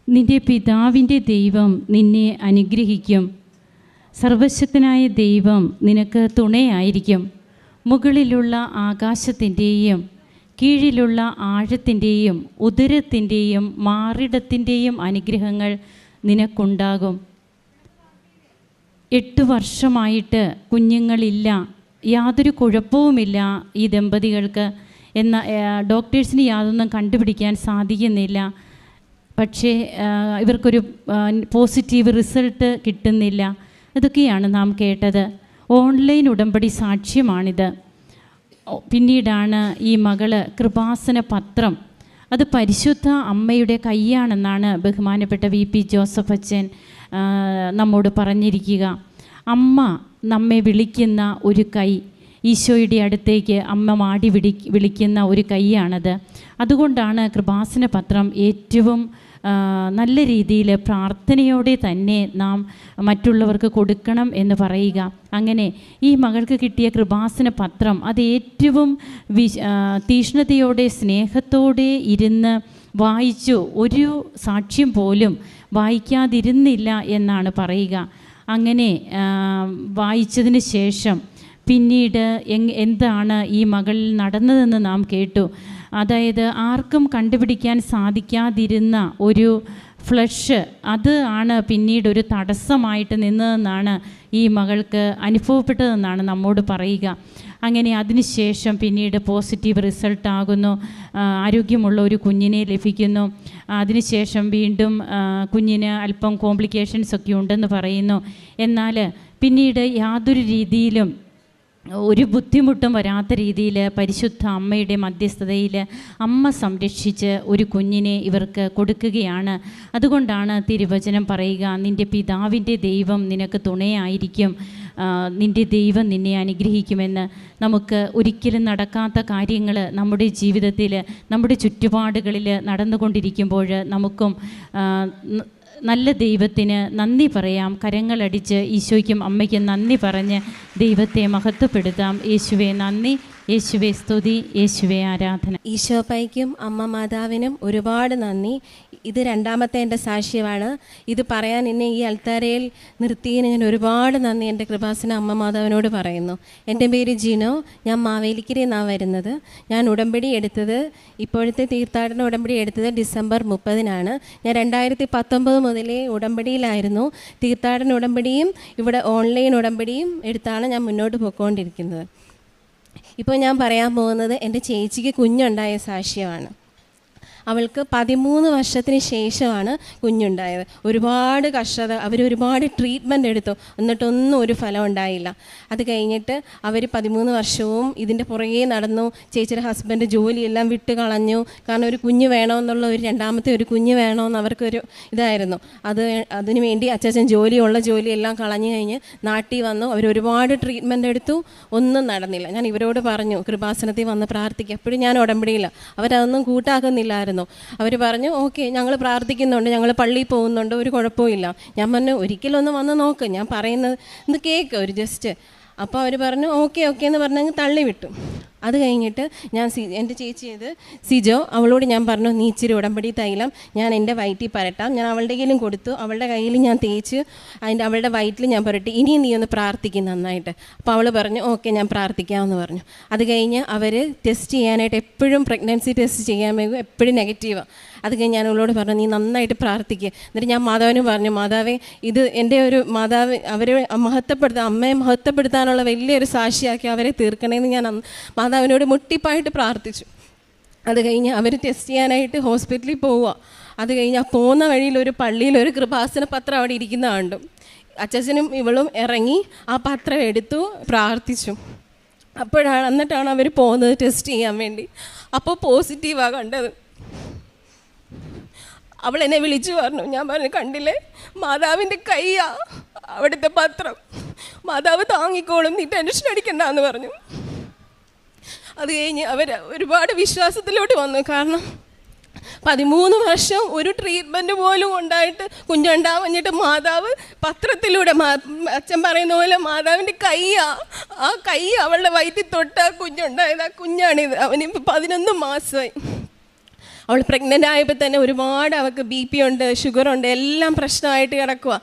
നിന്റെ പിതാവിൻ്റെ ദൈവം നിന്നെ അനുഗ്രഹിക്കും, സർവശക്തനായ ദൈവം നിനക്ക് തുണയായിരിക്കും, മുകളിലുള്ള ആകാശത്തിൻ്റെയും കീഴിലുള്ള ആഴത്തിൻ്റെയും ഉദരത്തിൻ്റെയും മാറിടത്തിൻ്റെയും അനുഗ്രഹങ്ങൾ നിനക്കുണ്ടാകും. 8 വർഷമായിട്ട് കുഞ്ഞുങ്ങളില്ല, യാതൊരു കുഴപ്പവുമില്ല ഈ ദമ്പതികൾക്ക്. ഡോക്ടേഴ്സിന് യാതൊന്നും കണ്ടുപിടിക്കാൻ സാധിക്കുന്നില്ല. പക്ഷേ ഇവർക്കൊരു പോസിറ്റീവ് റിസൾട്ട് കിട്ടുന്നില്ല. ഇതൊക്കെയാണ് നാം കേട്ടത്. ഓൺലൈൻ ഉടമ്പടി സാക്ഷ്യമാണിത്. പിന്നീടാണ് ഈ മകള് കൃപാസന പത്രം, അത് പരിശുദ്ധ അമ്മയുടെ കൈയാണെന്നാണ് ബഹുമാനപ്പെട്ട VP ജോസഫ് അച്ഛൻ നമ്മോട് പറഞ്ഞിരിക്കുക. അമ്മ നമ്മെ വിളിക്കുന്ന ഒരു കൈ, ഈശോയുടെ അടുത്തേക്ക് അമ്മ വിളിക്കുന്ന ഒരു കൈയാണത്. അതുകൊണ്ടാണ് കൃപാസന പത്രം ഏറ്റവും നല്ല രീതിയിൽ പ്രാർത്ഥനയോടെ തന്നെ നാം മറ്റുള്ളവർക്ക് കൊടുക്കണം എന്ന് പറയുക. അങ്ങനെ ഈ മകൾക്ക് കിട്ടിയ കൃപാസന പത്രം അത് ഏറ്റവും തീഷ്ണതയോടെ സ്നേഹത്തോടെ ഇരുന്ന് വായിച്ചു. ഒരു സാക്ഷ്യം പോലും വായിക്കാതിരുന്നില്ല എന്നാണ് പറയുക. അങ്ങനെ വായിച്ചതിന് ശേഷം പിന്നീട് എന്താണ് ഈ മകളിൽ നടന്നതെന്ന് നാം കേട്ടു. അതായത് ആർക്കും കണ്ടുപിടിക്കാൻ സാധിക്കാതിരുന്ന ഒരു ഫ്ലഷ്, അത് ആണ് പിന്നീട് ഒരു തടസ്സമായിട്ട് നിന്നതെന്നാണ് ഈ മകൾക്ക് അനുഭവപ്പെട്ടതെന്നാണ് നമ്മോട് പറയുക. അങ്ങനെ അതിനുശേഷം പിന്നീട് പോസിറ്റീവ് റിസൾട്ട് ആകുന്നു, ആരോഗ്യമുള്ള ഒരു കുഞ്ഞിനെ ലഭിക്കുന്നു. അതിനുശേഷം വീണ്ടും കുഞ്ഞിന് അല്പം കോംപ്ലിക്കേഷൻസ് ഒക്കെ ഉണ്ടെന്ന് പറയുന്നു. എന്നാൽ പിന്നീട് യാതൊരു രീതിയിലും ഒരു ബുദ്ധിമുട്ടും വരാത്ത രീതിയിൽ പരിശുദ്ധ അമ്മയുടെ മധ്യസ്ഥതയിൽ അമ്മ സംരക്ഷിച്ച് ഒരു കുഞ്ഞിനെ ഇവർക്ക് കൊടുക്കുകയാണ്. അതുകൊണ്ടാണ് തിരുവചനം പറയുക, നിൻ്റെ പിതാവിൻ്റെ ദൈവം നിനക്ക് തുണയായിരിക്കും, നിൻ്റെ ദൈവം നിന്നെ അനുഗ്രഹിക്കുമെന്ന്. നമുക്ക് ഒരിക്കലും നടക്കാത്ത കാര്യങ്ങൾ നമ്മുടെ ജീവിതത്തിൽ, നമ്മുടെ ചുറ്റുപാടുകളിൽ നടന്നുകൊണ്ടിരിക്കുമ്പോൾ നമുക്കും നല്ല ദൈവത്തിന് നന്ദി പറയാം. കരങ്ങളടിച്ച് ഈശോയ്ക്കും അമ്മയ്ക്കും നന്ദി പറഞ്ഞ് ദൈവത്തെ മഹത്വപ്പെടുത്താം. യേശുവേ നന്ദി, യേശുവേ സ്തുതി, യേശുവേ ആരാധന. ഈശോപ്പയ്ക്കും അമ്മ മാതാവിനും ഒരുപാട് നന്ദി. ഇത് രണ്ടാമത്തെ എൻ്റെ സാക്ഷ്യമാണ്. ഇത് പറയാൻ എന്നെ ഈ അൾത്താരയിൽ നിർത്തിയതിന് ഞാൻ ഒരുപാട് നന്ദി എൻ്റെ കൃപാസന അമ്മ മാതാവിനോട് പറയുന്നു. എൻ്റെ പേര് ജിനോ, ഞാൻ മാവേലിക്കരയിൽ നിന്നാണ് വരുന്നത്. ഞാൻ ഉടമ്പടി എടുത്തത്, ഇപ്പോഴത്തെ തീർത്ഥാടന ഉടമ്പടി എടുത്തത് ഡിസംബർ 30-നാണ്. ഞാൻ 2019 മുതലേ ഉടമ്പടിയിലായിരുന്നു. തീർത്ഥാടന ഉടമ്പടിയും ഇവിടെ ഓൺലൈൻ ഉടമ്പടിയും എടുത്താണ് ഞാൻ മുന്നോട്ട് പോയിക്കൊണ്ടിരിക്കുന്നത്. ഇപ്പോൾ ഞാൻ പറയാൻ പോകുന്നത് എൻ്റെ ചേച്ചിക്ക് കുഞ്ഞുണ്ടായ സാക്ഷ്യമാണ്. അവൾക്ക് 13 വർഷത്തിന് ശേഷമാണ് കുഞ്ഞുണ്ടായത്. ഒരുപാട് കഷ്ടത, അവരൊരുപാട് ട്രീറ്റ്മെൻറ്റ് എടുത്തു, എന്നിട്ടൊന്നും ഒരു ഫലം ഉണ്ടായില്ല. അത് കഴിഞ്ഞിട്ട് അവർ 13 വർഷവും ഇതിൻ്റെ പുറകെ നടന്നു. ചേച്ചിയുടെ ഹസ്ബൻഡ് ജോലിയെല്ലാം വിട്ട് കളഞ്ഞു. കാരണം ഒരു കുഞ്ഞ് വേണമെന്നുള്ള രണ്ടാമത്തെ ഒരു കുഞ്ഞ് വേണമെന്ന് അവർക്കൊരു ഇതായിരുന്നു. അതിനു വേണ്ടി അച്ചാച്ചൻ ജോലിയെല്ലാം കളഞ്ഞു കഴിഞ്ഞ് നാട്ടിൽ വന്നു. അവരൊരുപാട് ട്രീറ്റ്മെൻറ്റ് എടുത്തു, ഒന്നും നടന്നില്ല. ഞാൻ ഇവരോട് പറഞ്ഞു കൃപാസനത്തിൽ വന്ന് പ്രാർത്ഥിക്കുക. എപ്പോഴും ഞാൻ ഉടമ്പടിയില്ല, അവരതൊന്നും കൂട്ടാക്കുന്നില്ലായിരുന്നു. അവർ പറഞ്ഞു ഓക്കെ ഞങ്ങൾ പ്രാർത്ഥിക്കുന്നുണ്ട്, ഞങ്ങൾ പള്ളിയിൽ പോകുന്നുണ്ട്, ഒരു കുഴപ്പമില്ല. ഞാൻ പറഞ്ഞു ഒരിക്കലൊന്ന് വന്ന് നോക്ക്, ഞാൻ പറയുന്നത് ഒന്ന് കേൾക്ക് ഒരു ജസ്റ്റ്. അപ്പോൾ അവർ പറഞ്ഞു ഓക്കെ എന്ന് പറഞ്ഞങ്ങ് തള്ളിവിട്ടു. അത് കഴിഞ്ഞിട്ട് ഞാൻ എൻ്റെ ചേച്ചി സിജോ, അവളോട് ഞാൻ പറഞ്ഞു നീ ഇച്ചിരി ഉടമ്പടി തൈലം ഞാൻ എൻ്റെ വയറ്റിൽ പരട്ടാം. ഞാൻ അവളുടെ കയ്യിലും കൊടുത്തു, അവളുടെ കയ്യിൽ ഞാൻ തേച്ച് അവളുടെ വയറ്റിൽ ഞാൻ പുരട്ടി, ഇനിയും നീ ഒന്ന് പ്രാർത്ഥിക്കും നന്നായിട്ട്. അപ്പോൾ അവൾ പറഞ്ഞു ഓക്കെ ഞാൻ പ്രാർത്ഥിക്കാമെന്ന് പറഞ്ഞു. അത് കഴിഞ്ഞ് അവർ ടെസ്റ്റ് ചെയ്യാനായിട്ട് എപ്പോഴും പ്രഗ്നൻസി ടെസ്റ്റ് ചെയ്യാൻ വേണ്ടി എപ്പോഴും നെഗറ്റീവാണ്. അത് കഴിഞ്ഞ് ഞാൻ അവളോട് പറഞ്ഞു നീ നന്നായിട്ട് പ്രാർത്ഥിക്കുക. എന്നിട്ട് ഞാൻ മാതാവിന് പറഞ്ഞു മാതാവേ ഇത് എൻ്റെ ഒരു മാതാവ് അവരെ അമ്മയെ മഹത്വപ്പെടുത്താനുള്ള വലിയൊരു സാക്ഷിയാക്കി അവരെ തീർക്കണമെന്ന് ഞാൻ മാതാവിനോട് മുട്ടിപ്പായിട്ട് പ്രാർത്ഥിച്ചു. അത് കഴിഞ്ഞ് അവർ ടെസ്റ്റ് ചെയ്യാനായിട്ട് ഹോസ്പിറ്റലിൽ പോവുക. അത് കഴിഞ്ഞ് ആ പോകുന്ന വഴിയിൽ ഒരു പള്ളിയിൽ ഒരു കൃപാസന പത്രം അവിടെ ഇരിക്കുന്ന കണ്ടു. അച്ഛനും ഇവളും ഇറങ്ങി ആ പത്രം എടുത്തു, പ്രാർത്ഥിച്ചു. എന്നിട്ടാണ് അവർ പോകുന്നത് ടെസ്റ്റ് ചെയ്യാൻ വേണ്ടി. അപ്പോൾ പോസിറ്റീവാണ് കണ്ടത്. അവൾ എന്നെ വിളിച്ചു പറഞ്ഞു, ഞാൻ പറഞ്ഞു കണ്ടില്ലേ മാതാവിൻ്റെ കയ്യാ അവിടുത്തെ പത്രം, മാതാവ് താങ്ങിക്കോളും, നീ ടെൻഷൻ അടിക്കണ്ടെന്ന് പറഞ്ഞു. അത് കഴിഞ്ഞ് അവർ ഒരുപാട് വിശ്വാസത്തിലോട്ട് വന്നു. കാരണം 13 വർഷം ഒരു ട്രീറ്റ്മെൻറ്റ് പോലും ഉണ്ടായിട്ട് കുഞ്ഞുണ്ടാവഞ്ഞിട്ട് മാതാവ് പത്രത്തിലൂടെ അച്ഛൻ പറയുന്ന പോലെ മാതാവിൻ്റെ കയ്യാ, ആ കൈ അവളുടെ വയറ്റിൽ തൊട്ട് ആ കുഞ്ഞുണ്ടായത്. ആ കുഞ്ഞാണിത്, അവനിപ്പോൾ 11 മാസമായി. അവൾ പ്രഗ്നൻ്റ് ആയപ്പോൾ തന്നെ ഒരുപാട് അവൾക്ക് BP ഉണ്ട്, ഷുഗറുണ്ട്, എല്ലാം പ്രശ്നമായിട്ട് കിടക്കുക.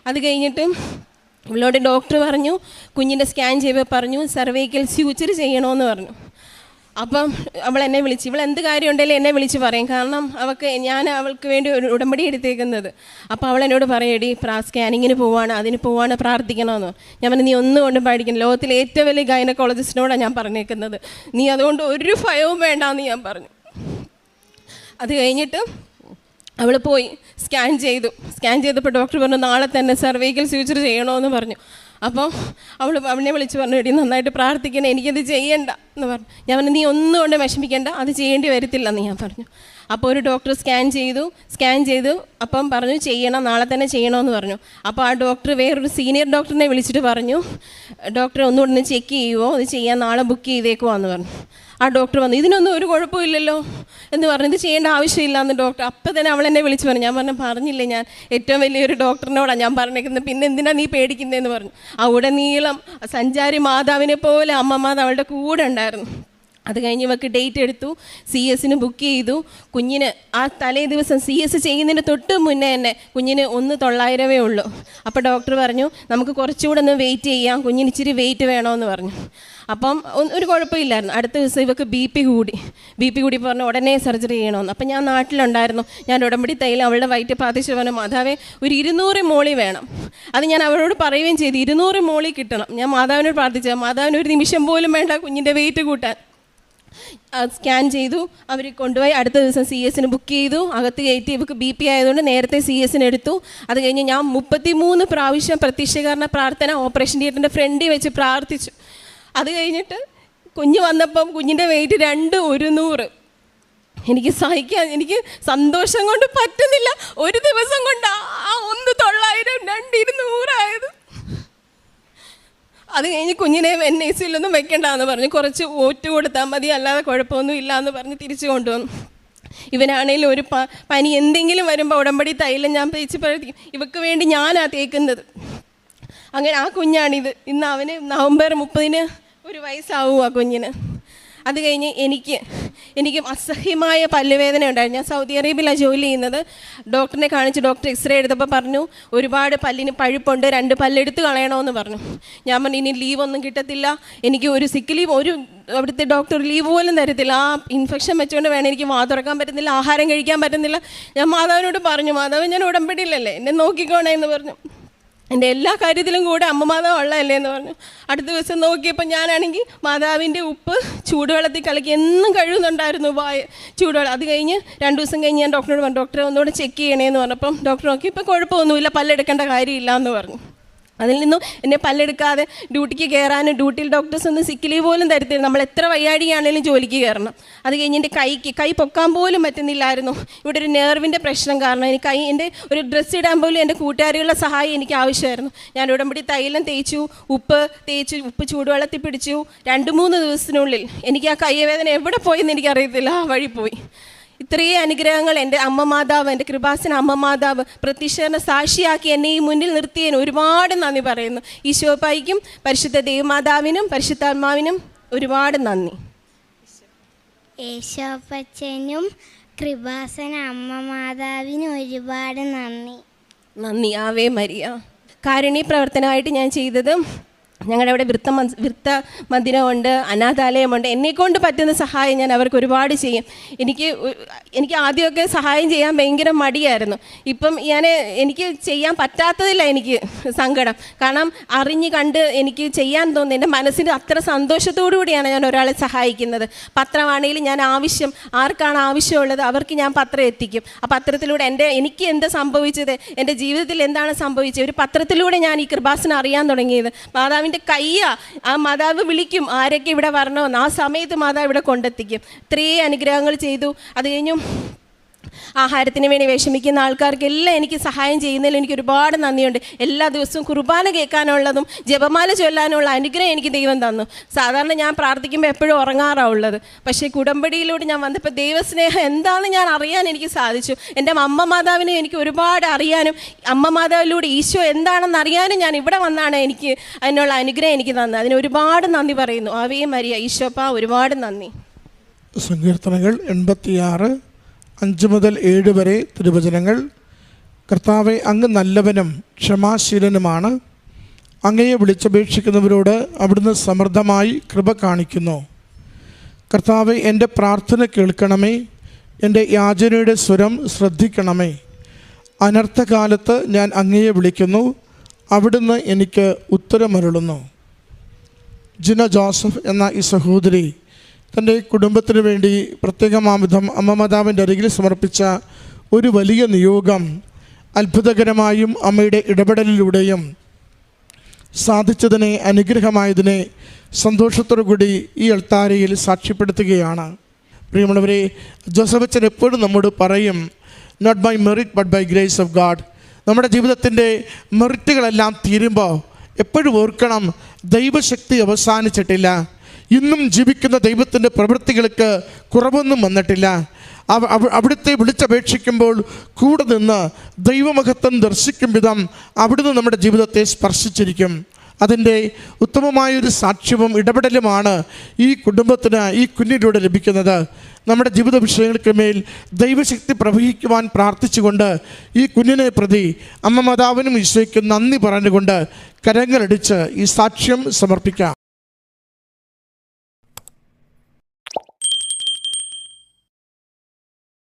അത് കഴിഞ്ഞിട്ട് ഇവളോട് ഡോക്ടർ പറഞ്ഞു, കുഞ്ഞിൻ്റെ സ്കാൻ ചെയ്യുമ്പോൾ പറഞ്ഞു സർവൈക്കൽ സ്യൂച്ചർ ചെയ്യണമെന്ന് പറഞ്ഞു. അപ്പം അവൾ എന്നെ വിളിച്ച്, ഇവൾ എന്ത് കാര്യം ഉണ്ടെങ്കിലും എന്നെ വിളിച്ച് പറയും. കാരണം ഞാൻ അവൾക്ക് വേണ്ടി ഒരു ഉടമ്പടി എടുത്തേക്കുന്നത്. അപ്പോൾ അവൾ എന്നോട് പറയടി സ്കാനിങ്ങിന് അതിന് പോവാണ് പ്രാർത്ഥിക്കണമെന്ന്. ഞാൻ പറഞ്ഞു നീ ഒന്നും കൊണ്ടും പഠിക്കണം, ലോകത്തിലെ ഏറ്റവും വലിയ ഗൈനക്കോളജിസ്റ്റിനോടാണ് ഞാൻ പറഞ്ഞേക്കുന്നത്, നീ അതുകൊണ്ട് ഒരു ഭയവും വേണ്ടാന്ന് ഞാൻ പറഞ്ഞു. അത് കഴിഞ്ഞിട്ട് അവൾ പോയി സ്കാൻ ചെയ്തപ്പോൾ ഡോക്ടർ പറഞ്ഞു നാളെ തന്നെ സർവൈക്കൽ സ്യൂച്ചർ ചെയ്യണമെന്ന് പറഞ്ഞു. അപ്പോൾ അവളെ വിളിച്ച് പറഞ്ഞു എടി നന്നായിട്ട് പ്രാർത്ഥിക്കണം, എനിക്കത് ചെയ്യണ്ട, എന്ന് പറഞ്ഞു. ഞാൻ പറഞ്ഞു നീ ഒന്നും കൊണ്ട് വിഷമിക്കേണ്ട, അത് ചെയ്യേണ്ടി വരത്തില്ലെന്ന് ഞാൻ പറഞ്ഞു. അപ്പോൾ ഒരു ഡോക്ടർ സ്കാൻ ചെയ്തു അപ്പം പറഞ്ഞു ചെയ്യണം, നാളെ തന്നെ ചെയ്യണമെന്ന് പറഞ്ഞു. അപ്പോൾ ആ ഡോക്ടർ വേറൊരു സീനിയർ ഡോക്ടറിനെ വിളിച്ചിട്ട് പറഞ്ഞു, ഡോക്ടറെ ഒന്നുകൂടെ ചെക്ക് ചെയ്യുമോ, ഇത് ചെയ്യാൻ നാളെ ബുക്ക് ചെയ്തേക്കുവാന്ന് പറഞ്ഞു. ആ ഡോക്ടർ വന്നു, ഇതിനൊന്നും ഒരു കുഴപ്പമില്ലല്ലോ എന്ന് പറഞ്ഞു, ഇത് ചെയ്യേണ്ട ആവശ്യമില്ല എന്ന് ഡോക്ടർ. അപ്പം തന്നെ അവളെന്നെ വിളിച്ച് പറഞ്ഞു. ഞാൻ പറഞ്ഞില്ലേ ഞാൻ ഏറ്റവും വലിയൊരു ഡോക്ടറിനോടാണ് ഞാൻ പറഞ്ഞേക്കുന്നത്, പിന്നെ എന്തിനാണ് നീ പേടിക്കുന്നതെന്ന് പറഞ്ഞു. അവിടെ നീളം സഞ്ചാരി മാതാവിനെ പോലെ അമ്മമാതാവ് അവളുടെ കൂടെ ഉണ്ടായിരുന്നു. അത് കഴിഞ്ഞ് ഇവർക്ക് ഡേറ്റ് എടുത്തു, CS ബുക്ക് ചെയ്തു. കുഞ്ഞിന് ആ തലേ ദിവസം CS ചെയ്യുന്നതിന് തൊട്ട് മുന്നേ തന്നെ കുഞ്ഞിന് 1,900 ഉള്ളൂ. അപ്പോൾ ഡോക്ടർ പറഞ്ഞു നമുക്ക് കുറച്ചുകൂടെ ഒന്ന് വെയിറ്റ് ചെയ്യാം, കുഞ്ഞിന് ഇച്ചിരി വെയിറ്റ് വേണമെന്ന് പറഞ്ഞു. അപ്പം ഒരു കുഴപ്പമില്ലായിരുന്നു. അടുത്ത ദിവസം ഇവർക്ക് BP കൂടി പറഞ്ഞു ഉടനെ സർജറി ചെയ്യണമെന്ന്. അപ്പം ഞാൻ നാട്ടിലുണ്ടായിരുന്നു. ഞാൻ ഉടമ്പടി തൈലം അവളുടെ വയറ്റ് പ്രാർത്ഥിച്ചു പറഞ്ഞു, മാതാവേ ഒരു 200 മോളി വേണം. അത് ഞാൻ അവരോട് പറയുകയും ചെയ്തു, 200 മോളി കിട്ടണം. ഞാൻ മാതാവിനോട് പ്രാർത്ഥിച്ചു, മാതാവിന് ഒരു നിമിഷം പോലും വേണ്ട കുഞ്ഞിൻ്റെ വെയിറ്റ് കൂട്ടാൻ. സ്കാൻ ചെയ്തു, അവർ കൊണ്ടുപോയി. അടുത്ത ദിവസം CS ബുക്ക് ചെയ്തു, അകത്ത് കയറ്റി. ഇവർക്ക് BP ആയതുകൊണ്ട് നേരത്തെ CS എടുത്തു. അത് കഴിഞ്ഞ് ഞാൻ 33 പ്രാവശ്യം പ്രത്യക്ഷീകരണ പ്രാർത്ഥന ഓപ്പറേഷൻ തിയേറ്ററിൻ്റെ ഫ്രണ്ടിൽ വെച്ച് പ്രാർത്ഥിച്ചു. അത് കഴിഞ്ഞിട്ട് കുഞ്ഞ് വന്നപ്പം കുഞ്ഞിൻ്റെ വെയിറ്റ് 2,100. എനിക്ക് സന്തോഷം കൊണ്ട് പറ്റുന്നില്ല. ഒരു ദിവസം കൊണ്ട് ആ 1,900 2,200 ആയത്. അത് കഴിഞ്ഞ് കുഞ്ഞിനെ NICU-ലൊന്നും വെക്കേണ്ടെന്ന് പറഞ്ഞു, കുറച്ച് ഓറ്റ് കൊടുത്താൽ മതി, അല്ലാതെ കുഴപ്പമൊന്നും ഇല്ല എന്ന് പറഞ്ഞ് തിരിച്ചു കൊണ്ടുവന്നു. ഇവനാണേലും ഒരു പനി എന്തെങ്കിലും വരുമ്പോൾ ഉടമ്പടി തൈലം ഞാൻ തേച്ച് പഴതി, ഇവക്ക് വേണ്ടി ഞാനാ തേക്കുന്നത്. അങ്ങനെ ആ കുഞ്ഞാണിത്. ഇന്ന് അവന് നവംബർ 30 1 വയസ്സാവും ആ കുഞ്ഞിന്. അത് കഴിഞ്ഞ് എനിക്ക് അസഹ്യമായ പല്ലുവേദന ഉണ്ടായിരുന്നു. ഞാൻ സൗദി അറേബ്യയിലാണ് ജോലി ചെയ്യുന്നത്. ഡോക്ടറിനെ കാണിച്ച് ഡോക്ടർ എക്സ്റേ എടുത്തപ്പോൾ പറഞ്ഞു ഒരുപാട് പല്ലിന് പഴുപ്പുണ്ട്, 2 പല്ലെടുത്ത് കളയണമെന്ന് പറഞ്ഞു. ഞാൻ പറഞ്ഞു ഇനി ലീവൊന്നും കിട്ടത്തില്ല, എനിക്ക് ഒരു സിക്ക് ലീവ് അവിടുത്തെ ഡോക്ടർ ലീവ് പോലും തരത്തില്ല. ആ ഇൻഫെക്ഷൻ വെച്ചുകൊണ്ട് വേണം, എനിക്ക് വാ തുറക്കാൻ പറ്റുന്നില്ല, ആഹാരം കഴിക്കാൻ പറ്റുന്നില്ല. ഞാൻ മാതാവിനോട് പറഞ്ഞു, മാതാവ് ഞാൻ ഉടമ്പടിയിലല്ലേ, എന്നെ നോക്കിക്കോണേ എന്ന് പറഞ്ഞു. എൻ്റെ എല്ലാ കാര്യത്തിലും കൂടെ അമ്മ മാതാവ് ഉള്ളതല്ലേ എന്ന് പറഞ്ഞു. അടുത്ത ദിവസം നോക്കിയപ്പോൾ ഞാനാണെങ്കിൽ മാതാവിൻ്റെ ഉപ്പ് ചൂടുവെള്ളത്തിൽ കലക്കി എന്നും കഴുകുന്നുണ്ടായിരുന്നു ചൂടുവെള്ളം. അത് കഴിഞ്ഞ് 2 ദിവസം കഴിഞ്ഞ് ഞാൻ ഡോക്ടറോട് പറഞ്ഞു, ഡോക്ടറെ ഒന്നുകൂടെ ചെക്ക് ചെയ്യണേന്ന് പറഞ്ഞപ്പം ഡോക്ടർ നോക്കി ഇപ്പം കുഴപ്പമൊന്നുമില്ല, പല്ലെടുക്കേണ്ട കാര്യമില്ല എന്ന് പറഞ്ഞു. അതിൽ നിന്നും എന്നെ പല്ലെടുക്കാതെ ഡ്യൂട്ടിക്ക് കയറാനും, ഡ്യൂട്ടിയിൽ ഡോക്ടേഴ്സ് ഒന്നും സിക്ക് ലീവ് പോലും തരത്തില്ല. നമ്മൾ എത്ര വയ്യാഴികയാണെങ്കിലും ജോലിക്ക് കയറണം. അത് കഴിഞ്ഞ് എൻ്റെ കൈ പൊക്കാൻ പോലും പറ്റുന്നില്ലായിരുന്നു. ഇവിടെ ഒരു നെർവിൻ്റെ പ്രശ്നം കാരണം എൻ്റെ ഒരു ഡ്രസ്സ് ഇടാൻ പോലും എൻ്റെ കൂട്ടുകാരികളുടെ സഹായം എനിക്ക് ആവശ്യമായിരുന്നു. ഞാൻ ഉടമ്പടി തൈലം തേച്ചു, ഉപ്പ് ചൂടുവെള്ളത്തിൽ പിടിച്ചു. 2-3 ദിവസത്തിനുള്ളിൽ എനിക്ക് ആ കൈവേദന എവിടെ പോയെന്ന് എനിക്കറിയത്തില്ല, ആ വഴി പോയി. ഇത്രയും അനുഗ്രഹങ്ങൾ എൻ്റെ അമ്മ മാതാവ്, എൻ്റെ കൃപാസന അമ്മ മാതാവ് പ്രത്യക്ഷീകരണ സാക്ഷിയാക്കി എന്നെ ഈ മുന്നിൽ നിർത്തിയതിന് ഒരുപാട് നന്ദി പറയുന്നു. ഈശോപ്പായിക്കും പരിശുദ്ധ ദേവമാതാവിനും പരിശുദ്ധാത്മാവിനും ഒരുപാട് നന്ദി. യേശോപ്പച്ചനും കൃപാസന അമ്മ മാതാവിനും ഒരുപാട് നന്ദി. Ave Maria. കാരുണ്യ പ്രവർത്തനമായിട്ട് ഞാൻ ചെയ്തത്, ഞങ്ങളുടെ അവിടെ വൃത്ത മന്ദിരമുണ്ട്, അനാഥാലയമുണ്ട്. എന്നെക്കൊണ്ട് പറ്റുന്ന സഹായം ഞാൻ അവർക്ക് ഒരുപാട് ചെയ്യും. എനിക്ക് ആദ്യമൊക്കെ സഹായം ചെയ്യാൻ ഭയങ്കര മടിയായിരുന്നു. ഇപ്പം എനിക്ക് ചെയ്യാൻ പറ്റാത്തതില്ല എനിക്ക് സങ്കടം. കാരണം അറിഞ്ഞ് കണ്ട് എനിക്ക് ചെയ്യാൻ തോന്നുന്നു. എൻ്റെ മനസ്സിന് അത്ര സന്തോഷത്തോടു കൂടിയാണ് ഞാൻ ഒരാളെ സഹായിക്കുന്നത്. പത്രമാണെങ്കിലും ഞാൻ ആർക്കാണ് ആവശ്യമുള്ളത് അവർക്ക് ഞാൻ പത്രം എത്തിക്കും. ആ പത്രത്തിലൂടെ എനിക്ക് എന്താ സംഭവിച്ചത്, എൻ്റെ ജീവിതത്തിൽ എന്താണ് സംഭവിച്ചത്, ഒരു പത്രത്തിലൂടെ ഞാൻ ഈ കൃപാസനം അറിയാൻ തുടങ്ങിയത്. മാതാവിൻ്റെ ആ മാതാവ് വിളിക്കും ആരൊക്കെ ഇവിടെ വരണമെന്ന്, ആ സമയത്ത് മാതാവ് ഇവിടെ കൊണ്ടെത്തിക്കും. ഇത്രയും അനുഗ്രഹങ്ങൾ ചെയ്തു. അത് കഴിഞ്ഞു ആഹാരത്തിന് വേണ്ടി വിഷമിക്കുന്ന ആൾക്കാർക്കെല്ലാം എനിക്ക് സഹായം ചെയ്യുന്നതിൽ എനിക്ക് ഒരുപാട് നന്ദിയുണ്ട്. എല്ലാ ദിവസവും കുർബാന കേൾക്കാനുള്ളതും ജപമാല ചൊല്ലാനുള്ള അനുഗ്രഹം എനിക്ക് ദൈവം തന്നു. സാധാരണ ഞാൻ പ്രാർത്ഥിക്കുമ്പോൾ എപ്പോഴും ഉറങ്ങാറുള്ളത്. പക്ഷേ കുടമ്പടിയിലൂടെ ഞാൻ വന്നപ്പോൾ ദൈവസ്നേഹം എന്താണെന്ന് ഞാൻ അറിയാൻ എനിക്ക് സാധിച്ചു. എൻ്റെ അമ്മ മാതാവിനെ എനിക്ക് ഒരുപാട് അറിയാനും അമ്മ മാതാവിലൂടെ ഈശോ എന്താണെന്ന് അറിയാനും ഞാൻ ഇവിടെ വന്നാണ് എനിക്ക് അതിനുള്ള അനുഗ്രഹം എനിക്ക് തന്നത്. അതിന് ഒരുപാട് നന്ദി പറയുന്നു. Ave Maria. ഈശോപ്പാ ഒരുപാട് നന്ദി. സങ്കീർത്തനങ്ങൾ 86 5 മുതൽ 7 വരെ തിരുവചനങ്ങൾ. കർത്താവെ, അങ്ങ് നല്ലവനും ക്ഷമാശീലനുമാണ്. അങ്ങയെ വിളിച്ചപേക്ഷിക്കുന്നവരോട് അവിടുന്ന് സമൃദ്ധമായി കൃപ കാണിക്കുന്നു. കർത്താവെ, എൻ്റെ പ്രാർത്ഥന കേൾക്കണമേ, എൻ്റെ യാചനയുടെ സ്വരം ശ്രദ്ധിക്കണമേ. അനർത്ഥകാലത്ത് ഞാൻ അങ്ങയെ വിളിക്കുന്നു, അവിടുന്ന് എനിക്ക് ഉത്തരമരുളുന്നു. ജിന ജോസഫ് എന്ന ഈ സഹോദരി തൻ്റെ കുടുംബത്തിന് വേണ്ടി പ്രത്യേകമാവിധം അമ്മ മാതാവിൻ്റെ അരികിൽ സമർപ്പിച്ച ഒരു വലിയ നിയോഗം അത്ഭുതകരമായും അമ്മയുടെ ഇടപെടലിലൂടെയും സാധിച്ചതിനെ, അനുഗ്രഹമായതിനെ സന്തോഷത്തോടു കൂടി ഈ അൾത്താരയിൽ സാക്ഷ്യപ്പെടുത്തുകയാണ്. പ്രിയമുള്ളവരെ, ജോസഫ് അച്ഛൻ എപ്പോഴും നമ്മോട് പറയും, not by merit but by grace of God. നമ്മുടെ ജീവിതത്തിൻ്റെ മെറിറ്റുകളെല്ലാം തീരുമ്പോൾ എപ്പോഴും ഓർക്കണം, ദൈവശക്തി അവസാനിച്ചിട്ടില്ല. ഇന്നും ജീവിക്കുന്ന ദൈവത്തിൻ്റെ പ്രവൃത്തികൾക്ക് കുറവൊന്നും വന്നിട്ടില്ല. അവിടുത്തെ വിളിച്ചപേക്ഷിക്കുമ്പോൾ കൂടെ നിന്ന് ദൈവമഹത്വം ദർശിക്കും വിധം അവിടുന്ന് നമ്മുടെ ജീവിതത്തെ സ്പർശിച്ചിരിക്കും. അതിൻ്റെ ഉത്തമമായൊരു സാക്ഷ്യവും ഇടപെടലുമാണ് ഈ കുടുംബത്തിന് ഈ കുഞ്ഞിലൂടെ ലഭിക്കുന്നത്. നമ്മുടെ ജീവിത വിഷയങ്ങൾക്ക് മേൽ ദൈവശക്തി പ്രവഹിക്കുവാൻ പ്രാർത്ഥിച്ചുകൊണ്ട് ഈ കുഞ്ഞിനെ പ്രതി അമ്മ മാതാവിനും ഈശോയ്ക്കും നന്ദി പറഞ്ഞുകൊണ്ട് കരങ്ങളടിച്ച് ഈ സാക്ഷ്യം സമർപ്പിക്കാം.